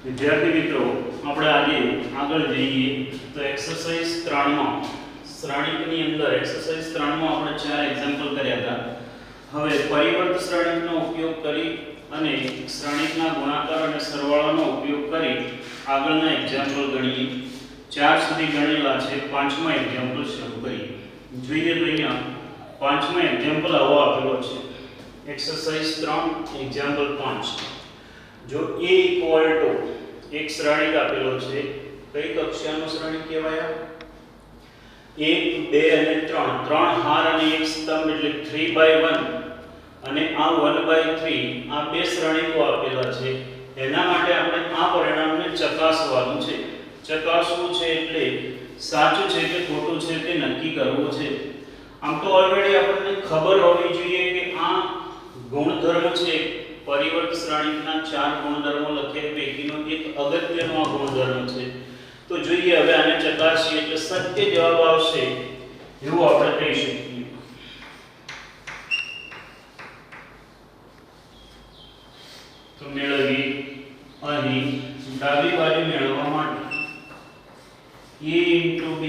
વિદ્યાર્થી મિત્રો આપણે આજે આગળ જઈએ તો એક્સરસાઇઝ 3 માં શ્રેણિકની અંદર એક્સરસાઇઝ 3 માં આપણે ચાર એક્ઝામ્પલ કર્યા હતા. હવે પરિવર્ત શ્રેણિકનો ઉપયોગ કરી અને શ્રેણિકના ગુણાકાર અને સરવાળાનો ઉપયોગ કરી આગળના એક્ઝામ્પલ ગણીએ. ચાર સુધી ગણેલા છે. પાંચમા એક્ઝામ્પલ શરૂ કરીએ. જોઈએ તો અહીંયા પાંચમા એક્ઝામ્પલ આવો આપેલો છે. Exercise 3 example 5. जो a इक्वल टू एक श्रेणिक આપેલો છે. કઈ કક્ષાનો શ્રેણિક કહેવાય? 1 2 અને 3 ત્રણ હાર અને એક સ્તંભ એટલે 3/1 અને આ 1/3 આ બે શ્રેણિકો આપેલા છે. એના માટે આપણે આ પરિણામને ચકાસવાનું છે. ચકાસવું છે એટલે સાચું છે કે ખોટું છે તે નક્કી કરવું છે. આમ તો ઓલરેડી આપણને ખબર હોવી જોઈએ કે આ ગુણધર્મ છે. પરિવર્ત શ્રેણિકના ચાર ગુણધર્મો લખ્યા પૈકીનો એક અગત્યનો આ ગુણધર્મ છે. તો જોઈએ હવે આને ચકાસીએ એટલે સત્ય જવાબ આવશે એવું આપણે કહી શકીએ. તો મેળવી અહીં ડાબી બાજુ મેળવવા માટે a * b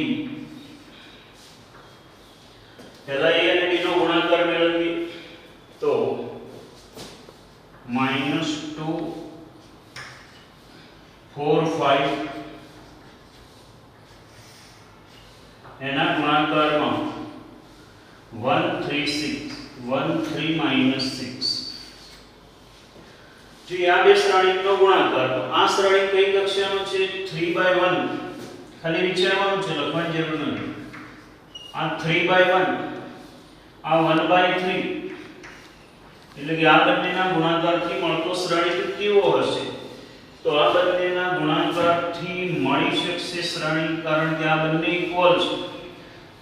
પહેલા a અને b નો ગુણાકાર મેળવીએ તો -2 4 5 એના ગુણાકારમાં 1 3 6 1 3 - 6. જે આ બે શ્રેણિકનો ગુણાકાર તો આ શ્રેણિક કઈ કક્ષાનો છે? 3/1. ખાલી વિચારવાનું છે, લખવાની જરૂર નથી. આ 3/1 આ 1/3 એટલે કે આ બંનેના ગુણાકારથી મળતો શ્રેણિક કેવો હશે? તો આ બંનેના ગુણાકારથી મળી શકશે શ્રેણિક, કારણ કે આ બંને ઇક્વલ છે.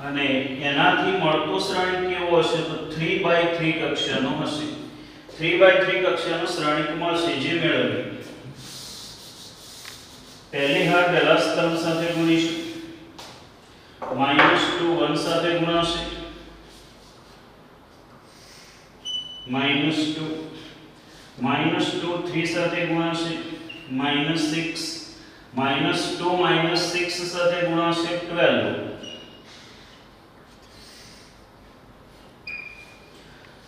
અને એનાથી મળતો શ્રેણિક કેવો હશે? તો 3/3 કક્ષાનો હશે. 3/3 કક્ષાનો શ્રેણિક મળશે. જે મેળવીએ પહેલી હાર પહેલા સ્તંભ સાથે ગુણીશું. -2 1 સાથે ગુણાશે, -2 3 સાથે ગુણાશે, -6 -2 - 6 સાથે ગુણાશે 12.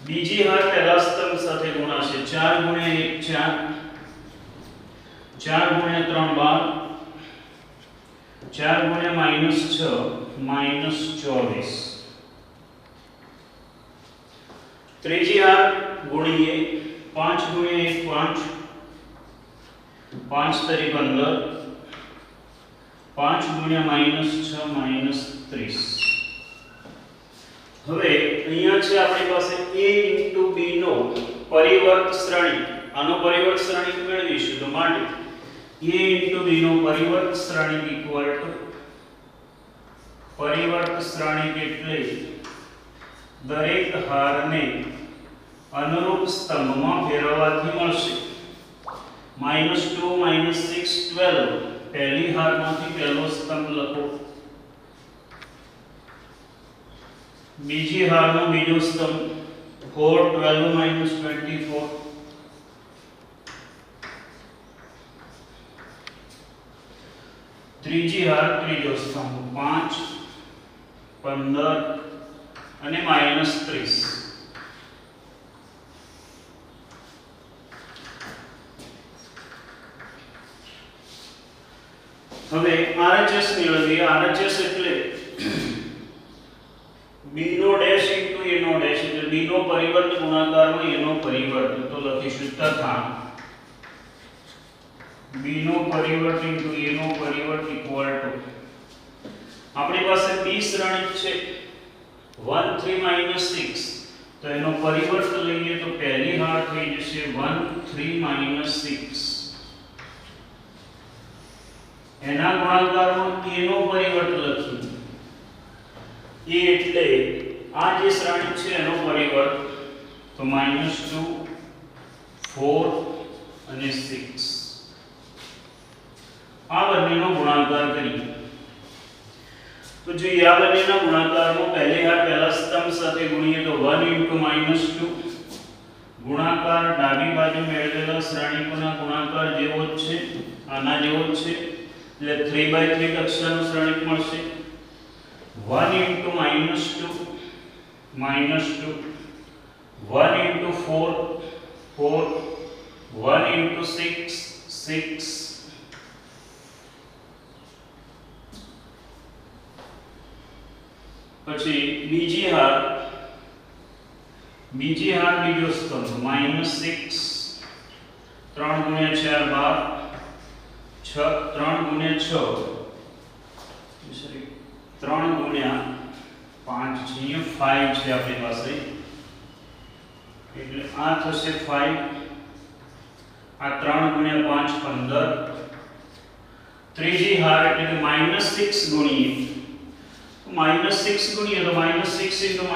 બીજી હાર પહેલા સ્તંભ સાથે ગુણાશે. 4 × 1 4 4 × 3 12 4 × -6 -24. ત્રીજી હાર ગુણીએ 5 × 1 5 5 તરી 15 5 × -6 -30. હવે અહીંયા છે આપણી પાસે a * b નો પરિવર્ત શ્રેણિક. આનો પરિવર્ત શ્રેણિક મેળવીશું તો માટે a * b નો પરિવર્ત શ્રેણિક ઇક્વલ ટુ પરિવર્ત શ્રેણિક એટલે દરેક હારને અનુરૂપ સ્તંભમાં ફેરવવાથી મળશે. -2 -6 12 પહેલી હારમાંથી પહેલો સ્તંભ લખો. બીજી હારનો બીજો સ્તંભ 4 12 - 24. ત્રીજી હાર ત્રીજો સ્તંભ 5 15 અને -30. હવે RHS મેળવીએ. RHS એટલે b નો ડેશ * a નો ડેશ એટલે b નો પરિવર્ત ગુણાકારમાં a નો પરિવર્ત. તો લખીશું તથા b નો પરિવર્ત * a નો પરિવર્ત ઇક્વલ ટુ આપણી પાસે b શ્રેણિક છે 1 3 - 6. તો એનો પરિવર્ત લઈએ તો પહેલી હાર થઈ જશે 1 3 - 6. એના ગુણાકારમાં a નો પરિવર્ત લખીએ. a એટલે આ જે શ્રેણિક છે એનો પરિવર્ત તો -2 4 અને 6. આ બંનેનો ગુણાકાર કરીએ તો જો આ બંનેના ગુણાકારમાં પહેલી હાર પહેલા સ્તંભ સાથે ગુણીએ તો 1 * -2 ગુણાકાર ડાબી બાજુ મેળવેલા શ્રેણિકોના ગુણાકાર જેવો જ છે. આના જેવો જ છે એટલે 3/3 કક્ષાનું શ્રેણિક મળશે 1 * -2 -2 1 * 4 4 1 * 6 6 પછી બીજી હાર બીજો સ્તંભ -6 3 × 4 12 6 3 × 5 છે 5 છે આપણી પાસે એટલે આ થશે 5 આ 3 × 5 15 ત્રીજી હાર એટલે કે -6 ગુણીએ -6 ગુણીએ તો -6 * -2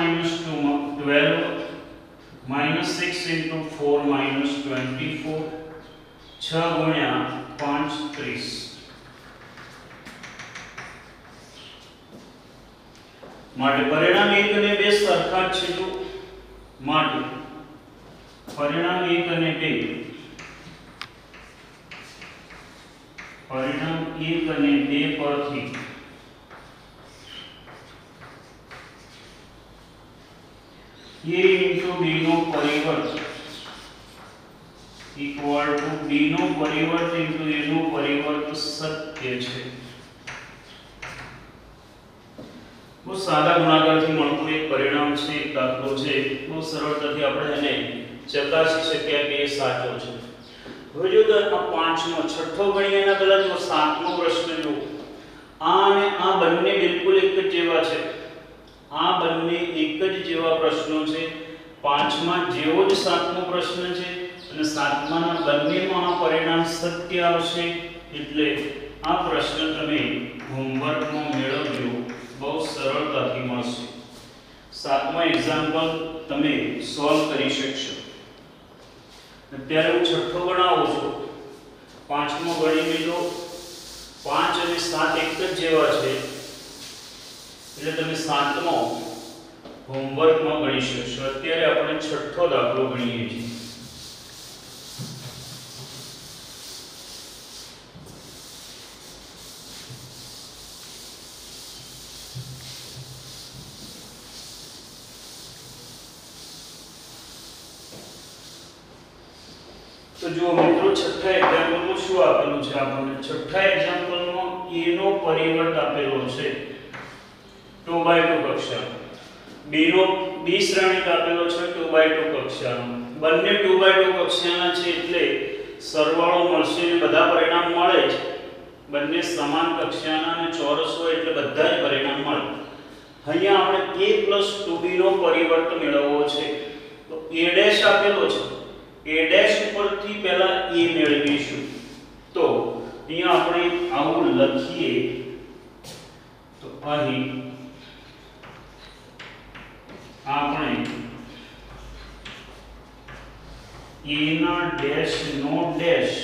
12 -6 * 4 -24 6 × 5 30 માટે પરિણામ 1 અને 2 સરખા જ છે. તો માટે પરિણામ 1 અને 2 પરિણામ 1 અને 2 પરથી a * b નો પરિવર્ત ઇક્વલ ટુ b નો પરિવર્ત * a નો પરિવર્ત સત્ય છે. બહુ સાદા ગુણાકારથી મળતું એક પરિણામ છે, એક દાખલો છે. બહુ સરળતાથી આપણે એને ચકાસી શકીએ કે એ સાચો છે. હવે જો આ પાંચમો છઠ્ઠો ગણીએ એના પહેલા જો સાતમો પ્રશ્ન જો આ અને આ બંને બિલકુલ એક જ જેવા છે. આ બંને એક જ જેવા પ્રશ્નો છે. પાંચમા જેવો જ સાતમો પ્રશ્ન છે અને સાતમાના બંનેમાં આ પરિણામ સત્ય આવશે. એટલે આ પ્રશ્ન તમે હોમવર્કમાં મેળવજો, બહુ સરળતાથી મળશે. સાતમા એક્ઝામ્પલ તમે સોલ્વ કરી શકશો. અત્યારે હું છઠ્ઠો ગણાવું છું, પાંચમો ગણી લીધો. 5 અને 7 એક જ જેવા છે એટલે તમે સાતમો હોમવર્કમાં ગણી શકશો. અત્યારે આપણે છઠ્ઠો દાખલો ગણીએ છીએ. તો જો મિત્રો છઠ્ઠા એક્ઝામ્પલમાં શું આપેલું છે આપણને? છઠ્ઠા એક્ઝામ્પલમાં a નો પરિવર્ત આપેલો છે 2/2 કક્ષાનો. b શ્રેણિક આપેલો છે 2/2 કક્ષાનો. બંને 2/2 કક્ષાના છે એટલે સરવાળો મળશે અને બધા પરિણામ મળે જ. બંને સમાન કક્ષાના અને ચોરસ હોય એટલે બધા જ પરિણામ મળે. અહીંયા આપણે a + 2b નો પરિવર્ત મેળવવો છે. તો a' આપેલો છે, a' ઉપરથી પહેલા a મેળવીશું. તો અહીંયા આપણે આવું લખીએ તો અહીં આપણે a ના ડેશ નો ડેશ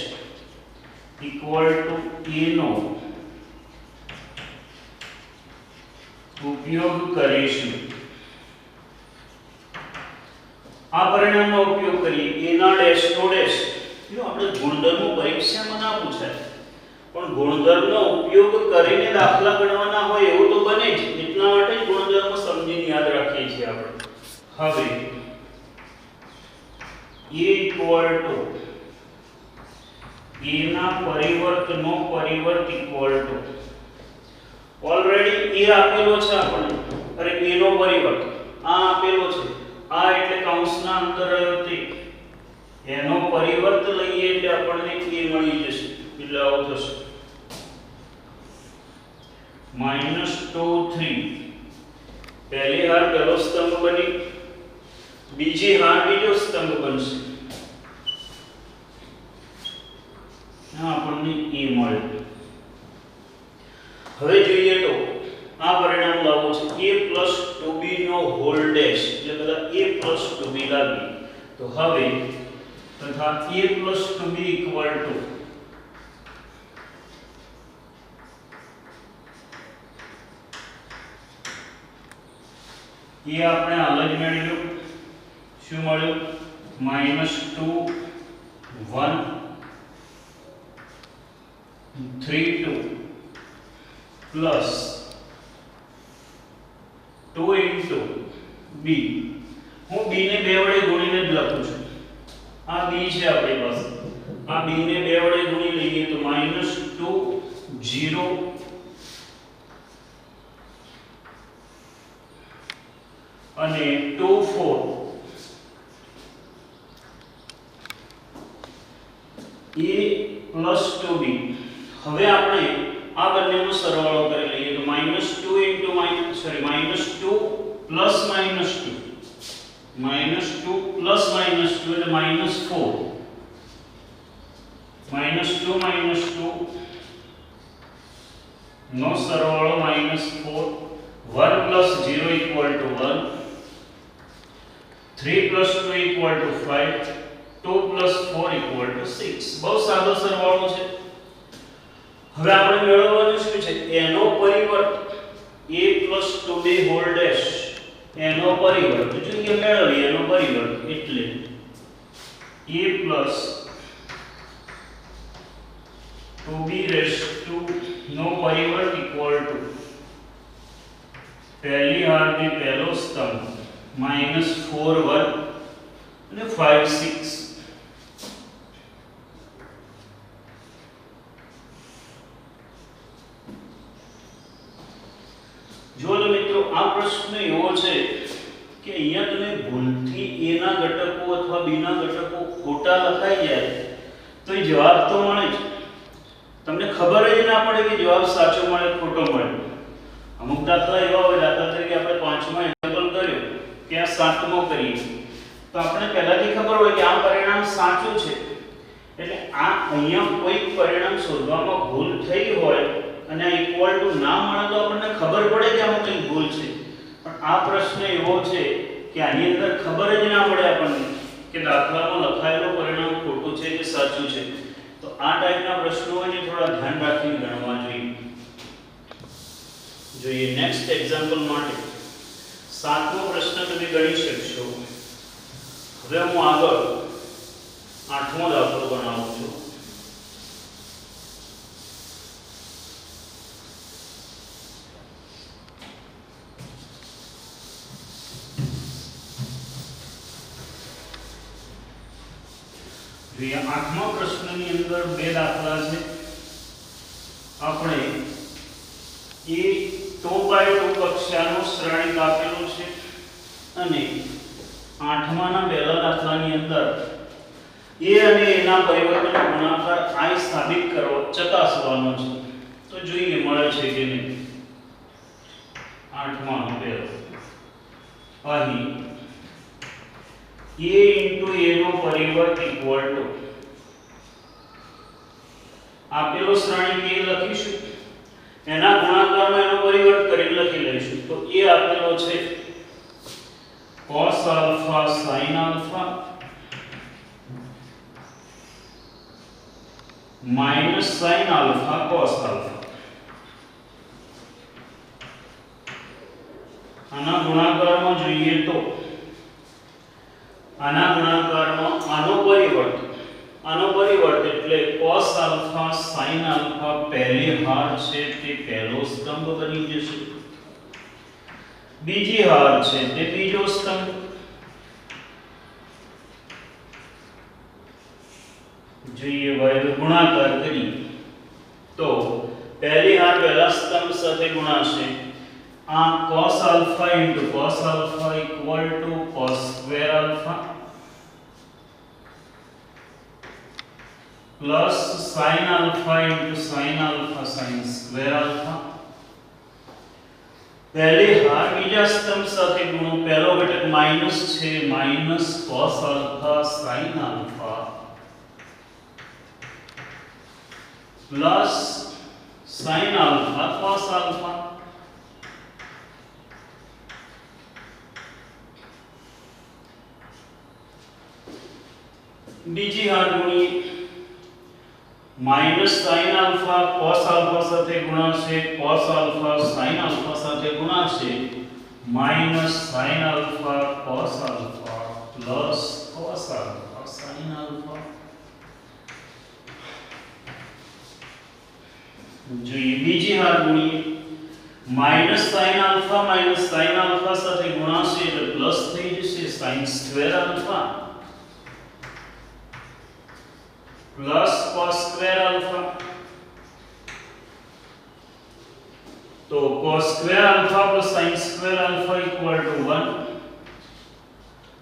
ઇક્વલ ટુ a નો ઉપયોગ કરીશું. આ પરિણામનો ઉપયોગ કરીએ. a ના ડેશ નો ડેશ જો આપણે ગુણધર્મો પરીક્ષામાં ના પૂછાય, પણ ગુણધર્મનો ઉપયોગ કરીને દાખલા ગણવાના હોય એવું તો બને જ. એટલા માટે જ ગુણધર્મો સમજીને યાદ રાખીએ છીએ આપણે. હવે a ઇક્વલ ટુ a ના પરિવર્તનો પરિવર્ત ઇક્વલ ટુ ઓલરેડી a આપેલો છે આપણને. અરે a નો પરિવર્ત આ આપેલો છે. આ એટલે કૌંસના અંદર રહ્યો તે એનો પરિવર્ત લઈએ એટલે આપણને a મળી જશે. એટલે આવું થશે -2 3. પહેલી હાર પહેલો સ્તંભ બની, બીજી હાર બીજો સ્તંભ બનશે. આપણને a મળે. હવે જોઈએ તો આ પરિણામ લાવવું છે a + 2b no hall dash એટલે બધા a + 2b લાગી. તો હવે તથા a + 2b ઇક્વલ ટુ એ આપણે હાલ જ મેળવ્યું. શું મળ્યું? -2 1 3 2 પ્લસ 2 ઇન્ટુ b, હું b ને 2 વડે ગુણીને જ લખું છું. આ b છે આપણી પાસે, આ b ને 2 વડે ગુણી લઈએ તો -2 0 અને 2 4 a પ્લસ 2b. હવે આપણે આ બંનેનો સરવાળો કરી લઈએ તો -2 ઇન્ટુ -2 પ્લસ -2 -2 પ્લસ -2 એટલે -4 -2 નો સરવાળો -4 1 plus 0 equal to 1 3 plus 2 equal to 5 2 plus 4 equal to 6. બહુ સાદો સરવાળો છે. હવે આપણે મેળવવાનું શું છે? એનો પરિવર્ત a plus 2b whole dash, એનો પરિવર્ત તો જોઈએ મેળવીએ એનો પરિવર્ત એટલે a plus 2b raised to no પરિવર્ત equal to પહેલી હારની પહેલો સ્તંભ -4 1 અને 5 6. જો મિત્રો આ પ્રશ્ન એવો છે કે અહીંયા તમે ભૂલથી a ના ઘટકો અથવા b ના ઘટકો ખોટા લખાઈ જાય તો એ જવાબ તો મળે જ, તમને ખબર જ ના પડે કે જવાબ સાચો મળે ખોટો મળે. અમુક દાખલા એવા હોય, દાખલા તરીકે આપણે 5મો એક્ઝામ્પલ કર્યો કે આ 7મો કરીએ તો આપણે પહેલાથી ખબર હોય કે આ પરિણામ સાચું છે, એટલે આ અહીંયા કોઈ પરિણામ શોધવામાં ભૂલ થઈ હોય અને આ ઇક્વલ ટુ ના મળે તો આપણને ખબર પડે કે આમાં કંઈ ભૂલ છે. પણ આ પ્રશ્ન એવો છે કે આની અંદર ખબર જ ના પડે આપણને કે દાખલામાં લખાયેલું પરિણામ ખોટું છે કે સાચું છે. તો આ ટાઈપના પ્રશ્નો હોય ને થોડા ધ્યાન રાખીને ગણવા જોઈએ. નેક્સ્ટ એક્ઝામ્પલ માટે 7મો પ્રશ્ન તમે ગણી શકશો. હવે હું આગળ 8મો દાખલો બનાવું છું. જોઈએ 8મા પ્રશ્નની અંદર બે દાખલા છે. આપણે એ 2x2 કક્ષાનો શ્રેણિક આપેલું છે અને 8માના પહેલા દાખલાની અંદર a અને a ના પરિવર્તનનો ગુણાકાર i સાબિત કરવો ચકાસવાનો છે. તો જોઈએ મળે છે કે નહીં. 8માનો પહેલો અહીં a into a નો પરિવર્ત equal to આપેલો શ્રેણિક a લખીશું, એના ગુણાકારમાં એનો પરિવર્ત કરીને લખી લઈશું. તો a આપેલો છે cos alpha sin alpha minus sin alpha cos alpha. આના ગુણાકારમાં જોઈએ તો આના ગુણાકારમાં આનો પરિવર્ત એટલે cos alpha sin alpha પહેલી હાર છે તે પહેલો સ્તંભ બની જશે, બીજી હાર છે તે બીજો સ્તંભ. જોઈએ હવે ગુણાકાર કરીએ તો પહેલી હાર પહેલા સ્તંભ સાથે ગુણાશે. આ cos alpha into cos alpha equal to cos square alpha plus sin alpha into sin alpha sin square alpha. पहले हार बीजा स्तंभ સાથે ગુણો. પહેલો ઘટક માઈનસ છે, minus cos alpha sin alpha plus sin alpha cos alpha. બીજી હાર ગુણીએ minus sin alpha cos alpha સાથે ગુણાશે, cos alpha sin alpha સાથે ગુણાશે, minus sin alpha cos alpha plus cos alpha sin alpha. જોઈએ બીજી હાર ગુણીએ માઈનસ sin આલ્ફા સાથે ગુણાશે એટલે પ્લસ થઈ જશે sin square alpha plus cos square alpha तो cos square alpha plus sin square alpha equal to 1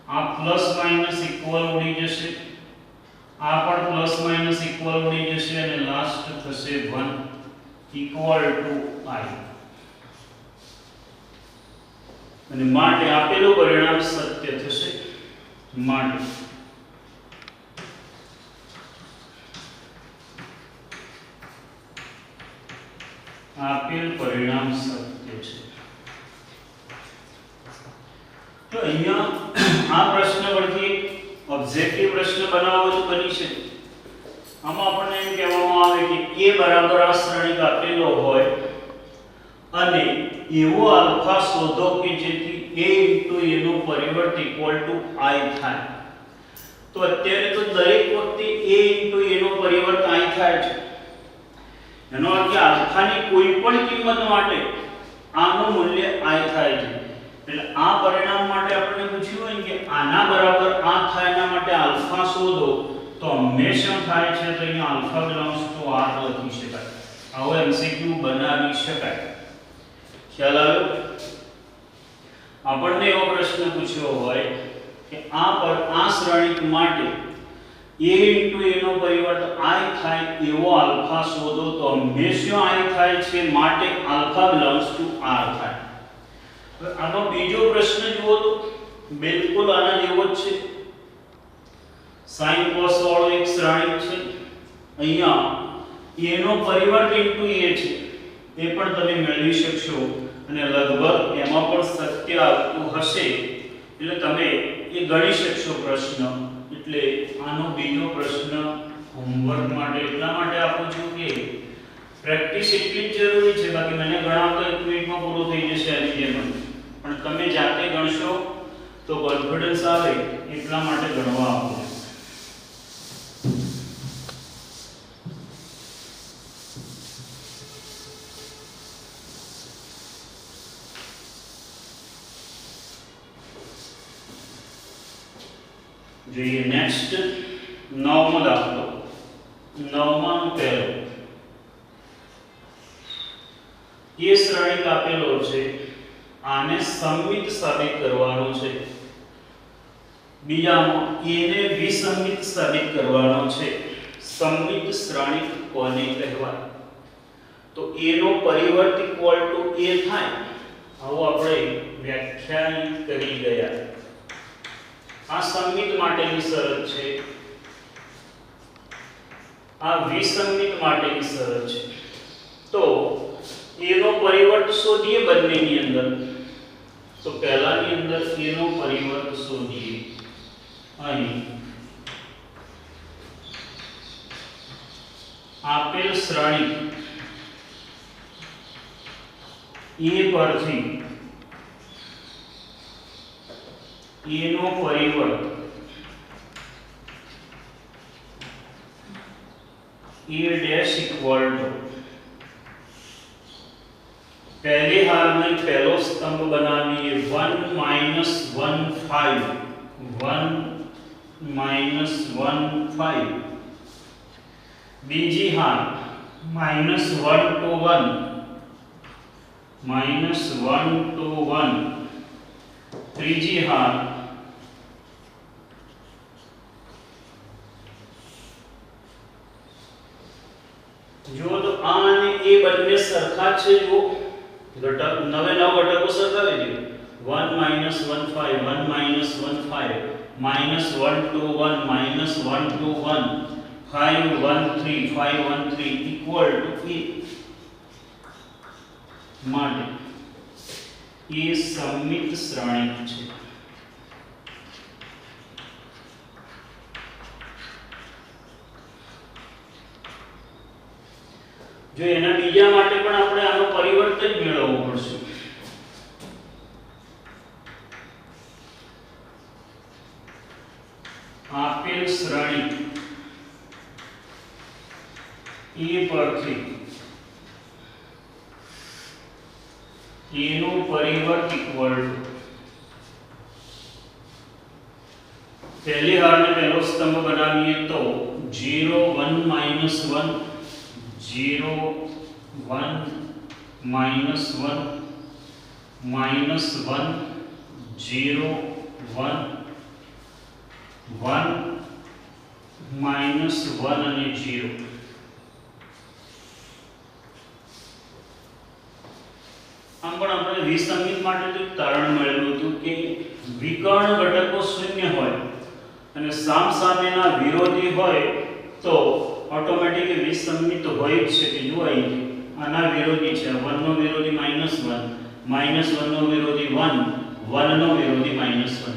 आ प्लस माइनस इक्वल उड़ी जશે आ पण प्लस माइनस इक्वल उड़ी जશે અને લાસ્ટ થશે 1 इक्वल टू i અને માટે આપેલું પરિણામ સત્ય થશે માટે આપેલ પરિણામ સત્ય છે તો અહીંયા આ પ્રશ્ન પરથી ઓબ્જેક્ટિવ પ્રશ્ન બનાવવો તો બની શકે આમાં આપણને એમ કહેવામાં આવે કે a બરાબર આ શ્રેણિક આપેલો હોય અને એવો આલ્ફા શોધો કે જેથી a a નું પરિવર્ત ઇક્વલ ટુ i થાય તો અત્યારે તો દરેક વખતે a a નું પરિવર્ત i થાય છે એનો અર્થ કે આલ્ફાની કોઈ પણ કિંમત માટે આનું મૂલ્ય i થાય છે એટલે આ પરિણામ માટે આપણે પૂછ્યું હોય કે આના બરાબર આ થાય એના માટે આલ્ફા શોધો તો હંમેશા થાય છે તો અહીંયા આલ્ફા બિલોંગ્સ ટુ r લખી શકાય આવો એમસીક્યુ બનાવી શકાય ખ્યાલ આવ્યો આપણને એવો પ્રશ્ન પૂછ્યો હોય કે આ શ્રેણિક માટે a a નો પરિવર્ત i થાય એવો આલ્ફા શોધો તો હંમેશા i થાય છે માટે આલ્ફા બિલોંગ્સ ટુ r થાય હવે આનો બીજો પ્રશ્ન જુઓ તો બિલકુલ આના જેવો જ છે sin cos વાળો એક શ્રેણિક છે અહીંયા a નો પરિવર્ત ઇન્ટુ a છે એ પણ તમે મેળવી શકશો અને લગભગ એમાં પણ સત્ય આવતું હશે એટલે તમે એ ગણી શકશો પ્રશ્ન એટલે આનો બીજો પ્રશ્ન હોમવર્ક માટે એટલા માટે આપું છું કે પ્રેક્ટિસ એટલી જ જરૂરી છે બાકી મને ગણાવતો 1 મિનિટમાં પૂરો થઈ જશે આની જેમ પણ તમે જાતે ગણશો તો કોન્ફિડન્સ આવે એટલા માટે ગણવા આપું છું જોઈએ નેક્સ્ટ નવમો દાખલો નવમાનો પહેલો એ શ્રેણિક આપેલો છે આને સમમિત સાબિત કરવાનો છે બીજામાં a ને વિસંમિત સાબિત કરવાનો છે સમમિત શ્રેણિક કોને કહેવાય તો a નો પરિવર્ત ઇક્વલ ટુ a થાય આવો આપણે વ્યાખ્યાયિત કરી ગયા આ સમમિત માટેની શરત છે આ વિસંમિત માટેની શરત છે તો a નો પરિવર્ત શોધીએ બંનેની અંદર તો પહેલાની અંદર a નો પરિવર્ત શોધીએ અહીં આપેલ શ્રેણી a પરથી a નો પરિવર્ત a ડેશ ઇક્વલ ટુ पहले हाल में पहलो स्तंभ बनाइए 1 -1 5 1 -1 5 बीजी हाल -1 to 1 -1 to 1 ત્રીજી હાર જો તો આ અને એ બંને સરખા છે જો ઘટક નવે નવ ઘટકો સરખાવી દો 1 -1 5 1 -1 5 -1 to 1 -1 to 1 5 1 3 5 1 3 equal to e માટે એ સમમિત શ્રેણિક છે જો એના બીજા માટે પણ આપણે આનો પરિવર્તન મેળવવો પડશે આપેલ શ્રેણી એ પરથી a નું પરિવર્ત ઇક્વલ ટુ पहली हार में पहलो स्तंभ बनाइए तो 0 1 -1 0 1 -1 -1 0 1 1 -1 અને 0 આમ પણ આપણે વિસંગીત માટે તો તારણ મળેલું હતું કે વિકર્ણ ઘટકો શૂન્ય હોય અને સામસામેના વિરોધી હોય તો ઓટોમેટિકલી વિસંગીત હોય જ છે કે જો અહીં આના વિરોધી છે 1 નો વિરોધી -1 -1 નો વિરોધી 1 1 નો વિરોધી -1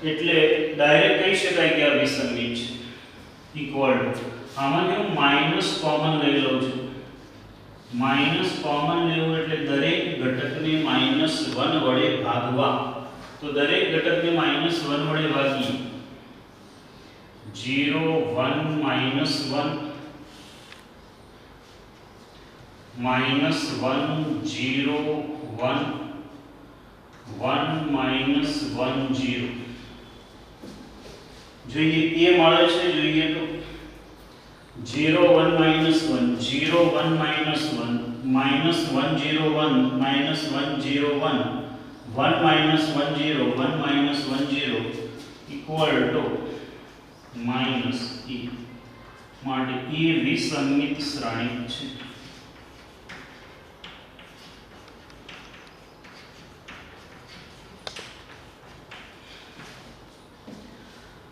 એટલે ડાયરેક્ટ કહી શકાય કે આ વિસંગીત છે ઇક્વલ ટુ આમાંથી હું માઈનસ કોમન લઈ લઉં છું માઈનસ કોમન લેવું એટલે દરેક ઘટકને -1 વડે ભાગવા તો દરેક ઘટકને -1 વડે ભાગી 0 1 -1 -1 0 1 1 -1 0 જોઈએ એ મળે છે જોઈએ તો 0 1 -1 0 1 -1 -1 0 1 -1 0 1 1 -1 0 1 -1 0 ઇક્વલ ટુ માઈનસ e માટે એ વિસંગીત શ્રેણી છે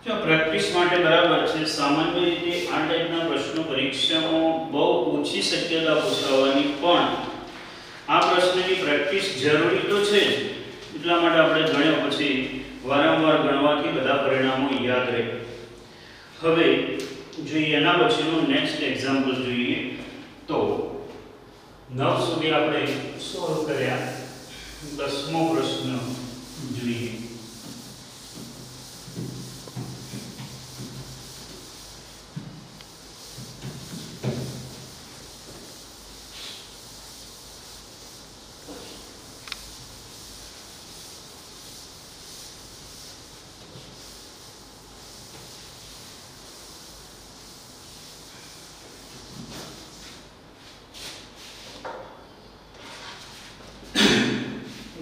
જો પ્રેક્ટિસ માટે બરાબર છે સામાન્ય રીતે આ ટાઈપના પ્રશ્નો પરીક્ષામાં બહુ ઓછી શક્યતા પૂછાવાની પણ આ પ્રશ્નની પ્રેક્ટિસ જરૂરી તો છે જ એટલા માટે આપણે ગણ્યા પછી વારંવાર ગણવાથી બધા પરિણામો યાદ રહે હવે જોઈએ એના પછીનું નેક્સ્ટ એક્ઝામ્પલ જોઈએ તો 9 સુધી આપણે સોલ્વ કર્યા 10મો પ્રશ્ન જોઈએ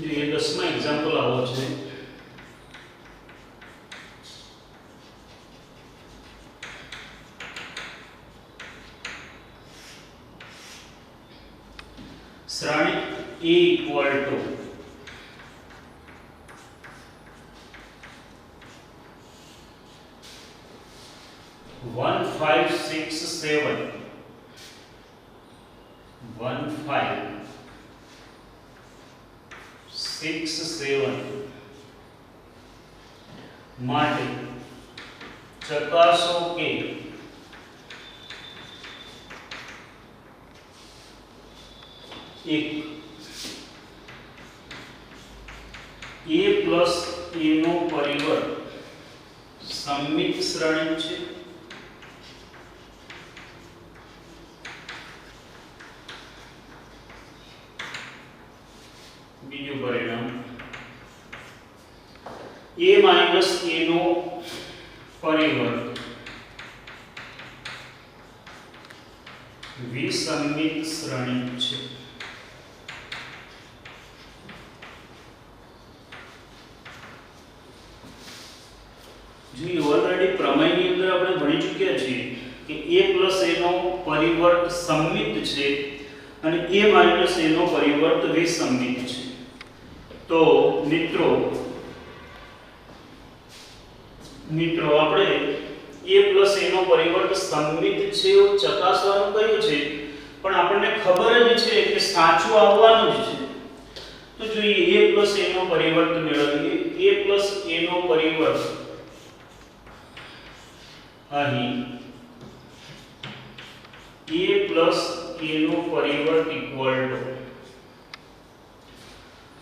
ये 10वां एग्जांपल आवो छे श्रेणी A इक्वल टू 1 5 6 7 1 5 6 7 માટે ચકાસો કે એક a પ્લસ a નો પરિવર્ત સમમિત શ્રેણી છે બીજું પરિણામ a માઈનસ a નો પરિવર્ત વિસંગીત શ્રેણી છે जी ऑलरेडी प्रमेय ની અંદર આપણે ભણી ચૂક્યા છીએ કે a a નો પરિવર્ત સમમિત છે અને a a નો પરિવર્ત વિસંગીત છે તો મિત્રો આપણે a a નો પરિવર્ત સમમિત છે એવું ચકાસવાનું કહ્યું છે પણ આપણને ખબર જ છે કે સાચું આવવાનું જ છે તો જોઈએ a a નો પરિવર્ત મેળવીએ a a નો પરિવર્ત અહીં a a નો પરિવર્ત ઇક્વલ ટુ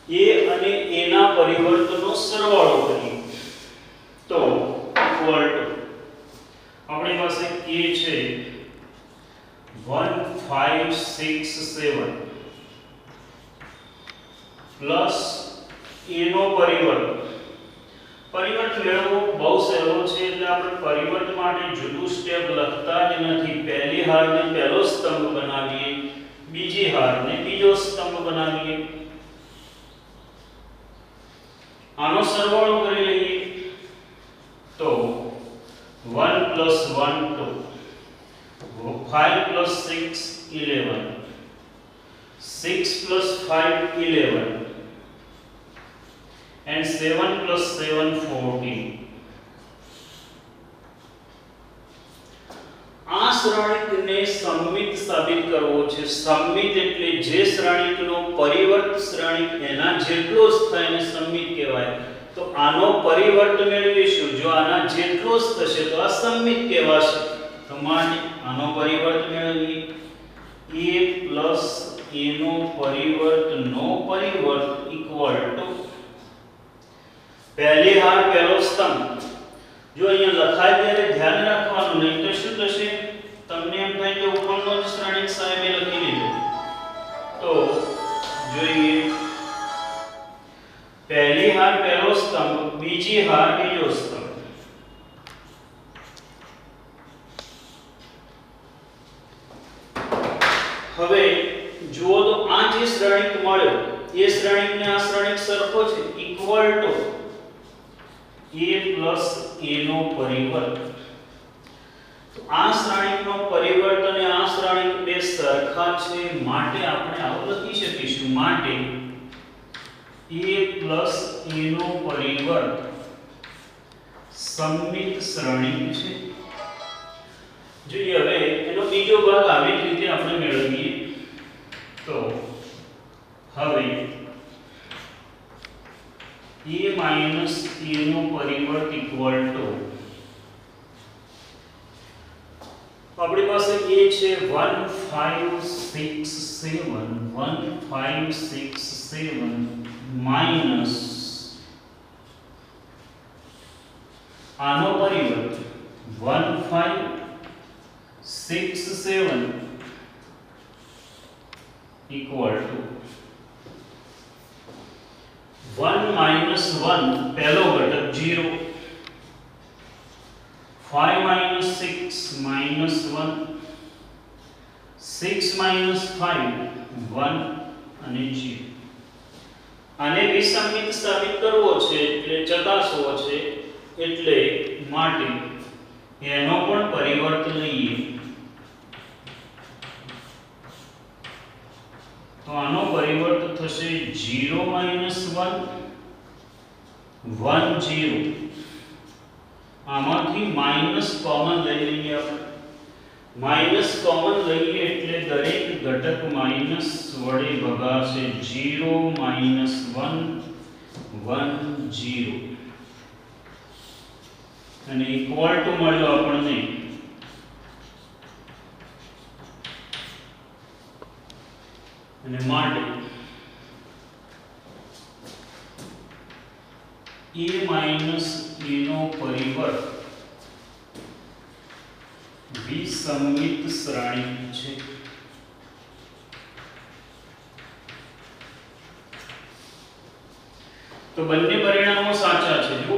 a અને a ના પરિવર્તનો સરવાળો કરીએ તો ઇક્વલ ટુ આપણી પાસે a છે 1 5 6 7 પ્લસ a નો પરિવર્ત મેળવવો બહુ સહેલો છે એટલે આપણે પરિવર્ત માટે જુદું સ્ટેપ લખતા જ નથી. પહેલી હારને પહેલો સ્તંભ બનાવીએ, બીજી હારને બીજો સ્તંભ બનાવીએ. આનો સરવાળો કરી લઈએ તો 1 + 1 2, 5 + 6 11, 6 + 5 11, and 7 + 7 14. આ શ્રેણિકને સમમિત સાબિત કરવો છે. સમમિત એટલે જે શ્રેણિકનો પરિવર્ત શ્રેણિક એના જેટલો જ થાય એને સમમિત કહેવાય. તો આનો પરિવર્ત મેળવીશું, જો આના જેટલો જ થશે તો આ સમમિત કહેવાશે. તો માટે આનો પરિવર્ત મેળવીએ. a + a નો પરિવર્ત = પહેલી હાર પહેલો સ્તંભ. જો અહીંયા લખાય ત્યારે ધ્યાન રાખવાનું, નહીં તો શું થશે, તમને એમ થાય કે ઉપરનો જ શ્રેણિક સાહેબે લખી લીધો. તો જોઈએ, પહેલી હાર પહેલો સ્તંભ, બીજી હાર બીજો સ્તંભ. હવે જુઓ તો આ જે શ્રેણિક મળ્યો એ શ્રેણિકને આ શ્રેણિક સરખો છે, ઇક્વલ ટુ a + a નો પરિવર્ત. તો આ શ્રેણિકનો પરિવર્ત અને આ શ્રેણિક બે સરખા છે માટે આપણે આવું લખી શકીશું. માટે a + a નો પરિવર્ત સમમિત શ્રેણિક છે. જોઈએ હવે એનો બીજો ભાગ આવી રીતે આપણે મેળવીએ. તો હવે a - a નો પરિવર્ત = આપણી પાસે a છે 1 5 6 7, 1 5 6 7 માઈનસ આનો પરિવર્ત 1 5 6 7 = 1 - 1 પહેલો ઘટક 0, 5 - 6 -1, 6 - 5 1 અને 0. આને વિસંમિત સાબિત કરવો છે એટલે ચકાસવો છે, એટલે માટે એનો પણ પરિવર્ત લઈએ. તો આનો પરિવર્ત થશે 0 - 1 1 0. આમાંથી માઈનસ કોમન લઈ લઈએ. આપણે માઈનસ કોમન લઈએ એટલે દરેક ઘટક માઈનસ વડે ભગાશે. 0 - 1 1 0 અને ઇક્વલ ટુ મળ્યો આપણને અને માટે a - a નો પરિવર્ત વિસંમિત શ્રેણિક છે. તો બંને પરિણામો સાચા છે. જો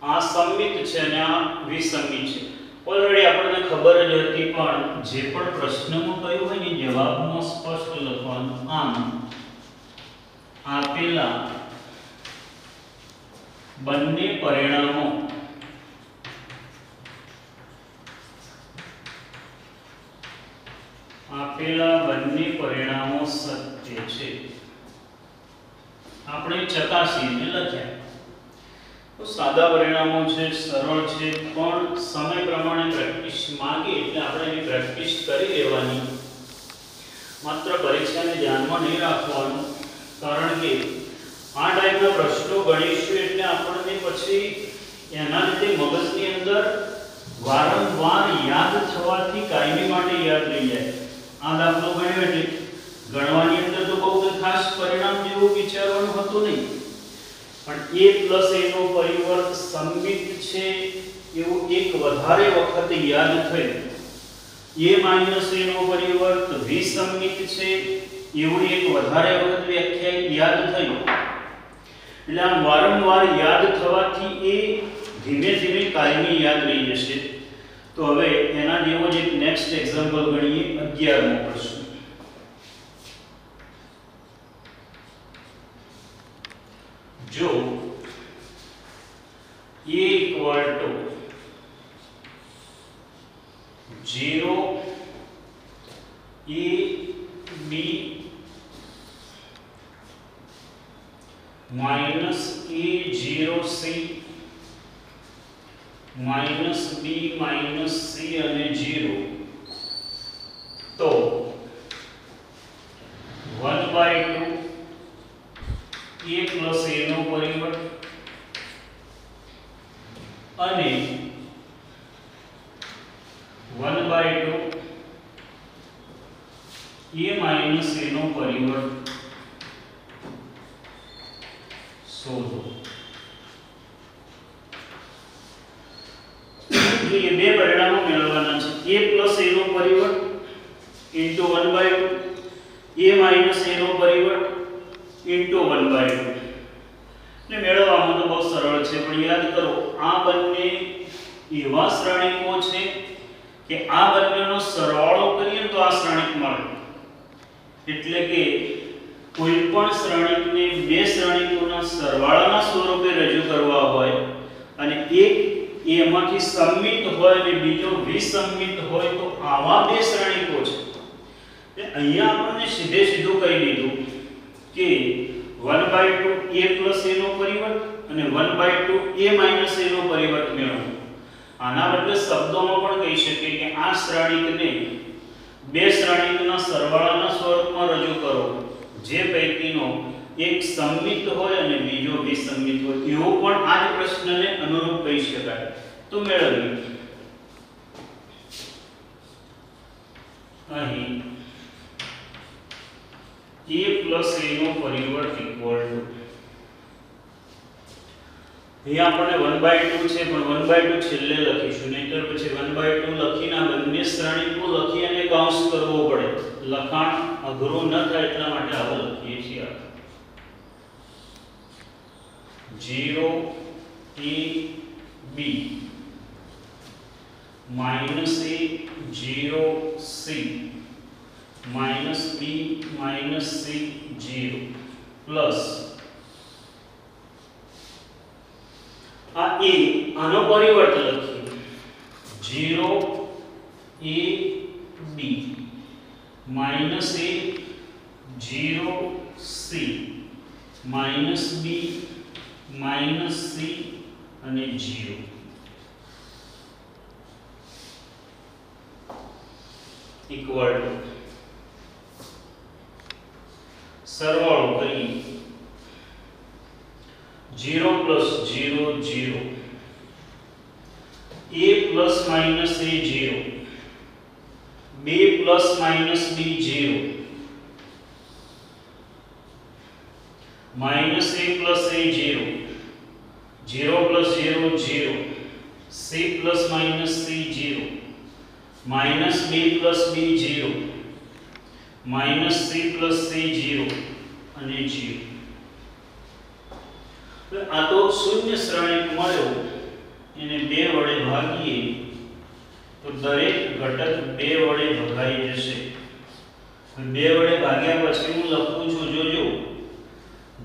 આ સંમિત છે અને આ વિસંમિત છે. ઓલરેડી આપણને ખબર જ હતી, પણ જે પણ પ્રશ્નમાં કહ્યું હોય ને જવાબમાં સ્પષ્ટ લખવાનું. આમ આપેલા બંને પરિણામો સત્ય છે. આપણે ચકાસીને લખ્યા. તો સાદા પરિણામો છે, સરળ છે, પણ સમય પ્રમાણે પ્રેક્ટિસ માંગે એટલે આપણે એની પ્રેક્ટિસ કરી લેવાની. માત્ર પરીક્ષાને ધ્યાનમાં નહીં રાખવાનું, કારણ કે આ ટાઈપના પ્રશ્નો ગણીશું એટલે આપણને પછી એના લીધે મગજની અંદર વારંવાર યાદ થવાથી કાયમી માટે યાદ રહી જાય. આ દાખલો ગણ્યો એટલે ગણવાની અંદર તો બહુ ખાસ પરિણામ જેવું વિચારવાનું હતું નહીં, પણ a + a નો પરિવર્ત સમમિત છે એવું એક વધારે વખત યાદ થયું. a - a નો પરિવર્ત વિસંમિત છે એવું એક વધારે વખત વ્યાખ્યા યાદ થયું એટલે આમ વારંવાર યાદ થવાથી એ ધીમે ધીમે કાયમી યાદ રહી જશે. તો હવે એના જેવો જ એક નેક્સ્ટ એક્ઝામ્પલ ગણીએ 11મો પ્રશ્ન. જો a equal to 0 a b minus a 0 c minus b minus c અને 0 તો 1/2 a plus a નો પરિવર્ત અને 1/2 a minus a નો પરિવર્ત શોધો. જો એ બે પરિણામો મેળવવાના છે. a plus a નો પરિવર્ત into 1/2 a minus a નો પરિવર્ત into 1/2. ને મેળવવામાં તો બહુ સરળ છે, પણ યાદ કરો આ બંને એવા શ્રેણીકો છે કે આ બંનેનો સરવાળો કરીએ તો આ શ્રેણીક મળે. એટલે કે કોઈ પણ શ્રેણીકને બે શ્રેણીકોના સરવાળાના સ્વરૂપે રજૂ કરવા હોય અને એક એમાંથી સમમિત હોય અને બીજો વિસમમિત હોય તો આવા બે શ્રેણીકો છે. અહીંયા આપણને સીધું કહી દીધું કે 1/2 a plus a નો પરિવર્ત અને 1/2 a minus a નો પરિવર્ત મેળવો. આના બદલે શબ્દોમાં પણ કહી શકીએ કે આ શ્રેણીકને બે શ્રેણીકના સરવાળાના સ્વરૂપમાં રજૂ કરો જે પૈકીનો એક સમમિત હોય અને બીજો વિસમમિત હોય. એવો પણ આ જ પ્રશ્નને અનુરૂપ કહી શકાય. તો મેળવીએ. અહીં a plus a નો પરિવર્ત equal to અહીંયા આપણે 1/2 છે પણ 1/2 છેલ્લે લખીશું, નહીંતર પછી 1/2 લખીને આ બંને શ્રેણીકો લખી અને કૌંસ કરવો પડે. લખાણ અઘરું ન થાય એટલા માટે આવું લખીએ છીએ. 0 a b minus a 0 c minus b minus c 0 plus આ a આનો પરિવર્ત લખીએ 0 a b minus a 0 c minus b minus c અને 0 equal to સરવાળો કરીએ 0 plus 0 0 a plus minus a 0 b plus minus b 0 minus a plus a 0 0 plus 0 0 c plus minus c 0 minus b plus b 0 minus c plus c 0 અને 0. આ તો શૂન્ય શ્રેણીક મળ્યો, એને 2 વડે ભાગીએ તો દરેક ઘટક 2 વડે ભગાઈ જશે. 2 વડે ભાગ્યા પછી હું લખું છું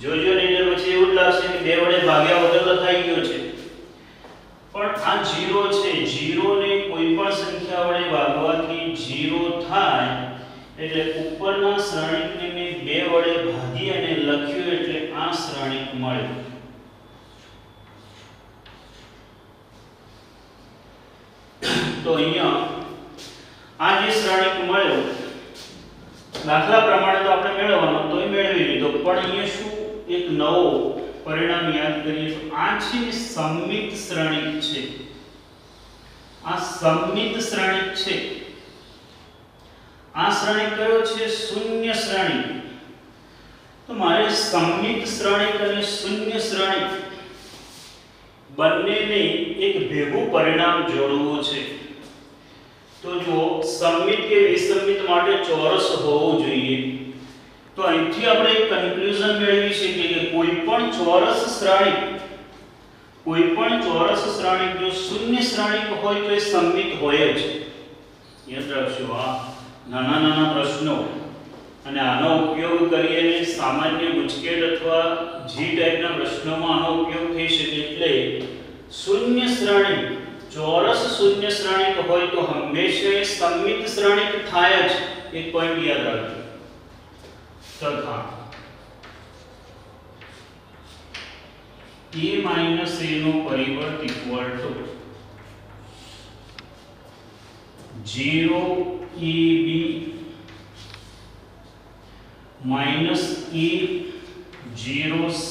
જોજો નહીં પછી એવું લાગશે કે 2 વડે ભાગ્યા વગર લખાઈ ગયો છે. પણ આ 0 છે, 0 ને કોઈ પણ સંખ્યા વડે ભાગવાથી 0 થાય એટલે ઉપરના શ્રેણીકને મેં 2 વડે ભાગી અને લખ્યું એટલે આ શ્રેણીક મળ્યું. તો અહીંયા આ જે શ્રેણીક મળ્યો દાખલા પ્રમાણે તો આપણે મેળવવાનો તોય મેળવી લીધો, પણ અહીંયા શું એક નવો પરિણામ યાદ કરીએ તો આ છે સમમિત શ્રેણીક છે. આ સમમિત શ્રેણીક છે. આ શ્રેણીક કયો છે? શૂન્ય શ્રેણીક. તો મારે સમમિત શ્રેણીક અને શૂન્ય શ્રેણીક બંનેને એક ભેગું પરિણામ જોડવું છે. તો જો સમમિત કે વિસમમિત માટે ચોરસ હોવું જોઈએ. તો અહીંથી આપણે એક કન્ક્લુઝન મેળવી શકીએ કે કોઈપણ ચોરસ શ્રેણિક જો શૂન્ય શ્રેણિક હોય તો એ સમમિત હોય જ. યાદ રાખજો આ નાના પ્રશ્નો અને આનો ઉપયોગ કરીને સામાન્ય ગુજકેટ અથવા જી ટાઈપના પ્રશ્નોમાં આનો ઉપયોગ થઈ શકે. એટલે શૂન્ય શ્રેણિક ચોરસ શૂન્ય શ્રેણિક હોય તો હંમેશા એ સમમિત શ્રેણિક થાય જ. એક પોઈન્ટ યાદ રાખજો. તથા a minus a નો પરિવર્ત equal to 0 ab minus a 0 c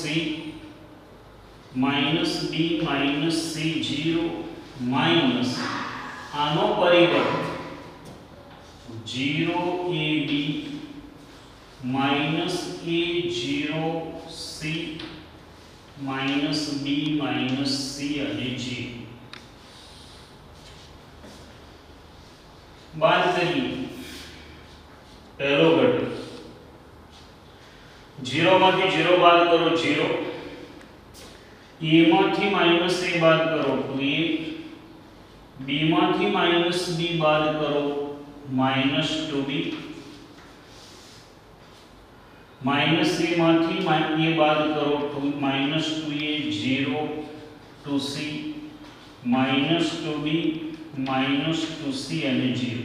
minus b minus c 0 minus આનો પરિવર્ત 0 ab minus a 0 c minus b minus c અને g. बात करिए पहलो घटक 0 मांथी 0 बाद करो 0, a मांथी माइनस a बाद करो 2a, b मांथी माइनस b बाद करो minus 2b, minus a मांथी a बाद करो minus 2a 0 2c minus 2b minus 2c અને 0.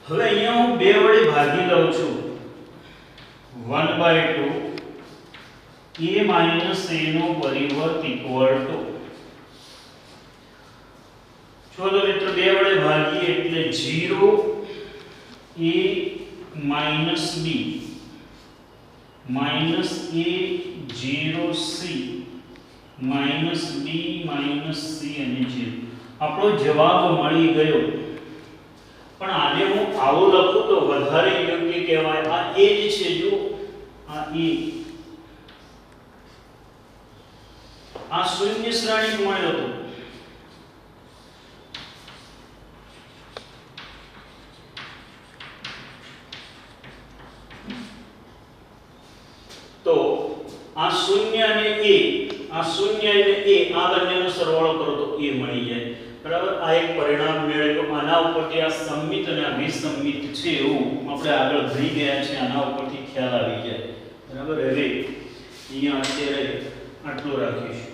હવે અહીંયા હું 2 વડે ભાગી લઉં છું 1/2 a minus a નો પરિવર્ત ઇક્વલ ટુ ચલો મિત્રો 2 વડે ભાગીએ એટલે 0 a minus b minus a 0 c minus b minus c અને 0. આપણો જવાબ મળી ગયો. પણ આને હું આવો લખું તો વધારે યોગ્ય કહેવાય. આ a જ છે, જો આ a આ શૂન્ય શ્રેણિક મળ્યો હતો. તો આ શૂન્ય અને a આ શૂન્ય અને a આ બંનેનો સરવાળો કરો તો a મળી જાય. બરાબર. આ એક પરિણામ મેળવ્યો. આના ઉપરથી આ સમમિત અને આ વિસંમિત છે એવું આપણે આગળ ભણી ગયા છે. આના ઉપરથી ખ્યાલ આવી જાય. બરાબર. હવે અહીંયા અત્યારે આટલું રાખીશું.